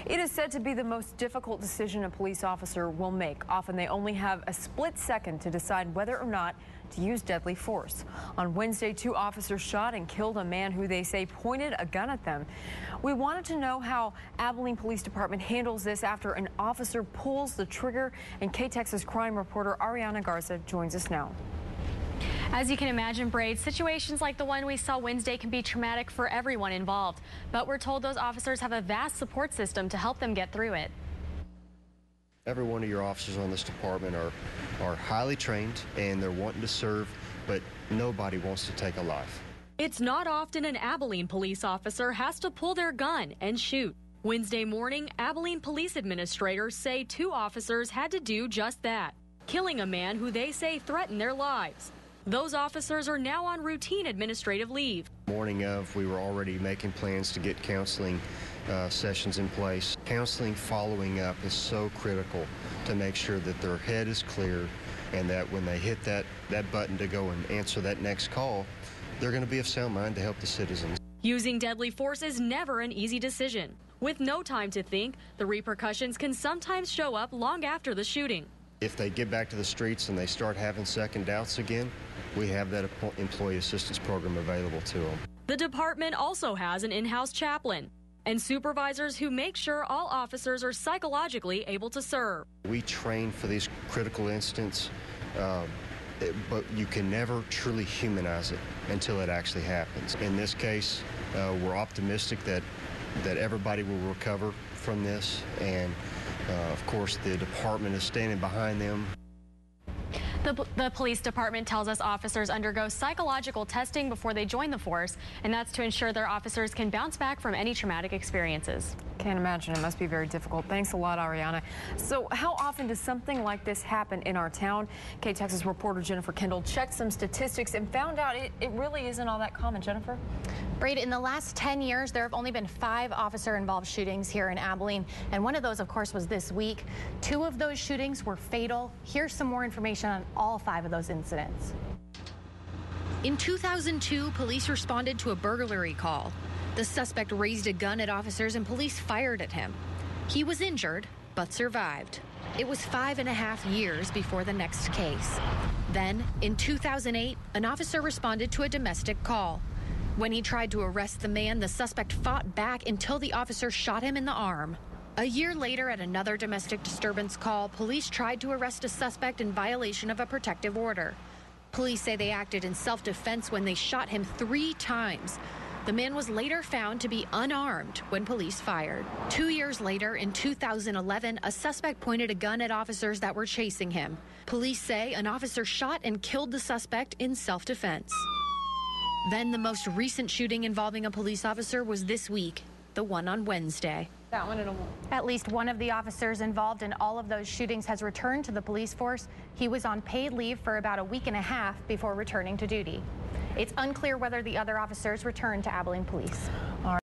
It is said to be the most difficult decision a police officer will make. Often they only have a split second to decide whether or not to use deadly force. On Wednesday, 2 officers shot and killed a man who they say pointed a gun at them. We wanted to know how Abilene Police Department handles this after an officer pulls the trigger, and K-Texas crime reporter Ariana Garza joins us now. As you can imagine, Braid, situations like the one we saw Wednesday can be traumatic for everyone involved. But we're told those officers have a vast support system to help them get through it. Every one of your officers on this department are highly trained and they're wanting to serve, but nobody wants to take a life. It's not often an Abilene police officer has to pull their gun and shoot. Wednesday morning, Abilene police administrators say 2 officers had to do just that, killing a man who they say threatened their lives. Those officers are now on routine administrative leave. Morning of, we were already making plans to get counseling sessions in place. Counseling following up is so critical to make sure that their head is clear and that when they hit that button to go and answer that next call, they're going to be of sound mind to help the citizens. Using deadly force is never an easy decision. With no time to think, the repercussions can sometimes show up long after the shooting. If they get back to the streets and they start having second doubts again, we have that employee assistance program available to them. The department also has an in-house chaplain and supervisors who make sure all officers are psychologically able to serve. We train for these critical incidents, but you can never truly humanize it until it actually happens. In this case, we're optimistic that everybody will recover from this, and of course the department is standing behind them. The police department tells us officers undergo psychological testing before they join the force, and that's to ensure their officers can bounce back from any traumatic experiences. Can't imagine. It must be very difficult. Thanks a lot, Ariana. So how often does something like this happen in our town? K-Texas reporter Jennifer Kendall checked some statistics and found out it really isn't all that common. Jennifer? Braid, in the last 10 years, there have only been 5 officer-involved shootings here in Abilene, and one of those, of course, was this week. 2 of those shootings were fatal. Here's some more information on all 5 of those incidents. In 2002, police responded to a burglary call. The suspect raised a gun at officers and police fired at him. He was injured, but survived. It was 5.5 years before the next case. Then, in 2008, an officer responded to a domestic call. When he tried to arrest the man, the suspect fought back until the officer shot him in the arm. A year later, at another domestic disturbance call, police tried to arrest a suspect in violation of a protective order. Police say they acted in self-defense when they shot him 3 times. The man was later found to be unarmed when police fired. 2 years later, in 2011, a suspect pointed a gun at officers that were chasing him. Police say an officer shot and killed the suspect in self-defense. Then the most recent shooting involving a police officer was this week, the one on Wednesday. That one At least one of the officers involved in all of those shootings has returned to the police force. He was on paid leave for about a week and a half before returning to duty. It's unclear whether the other officers returned to Abilene Police.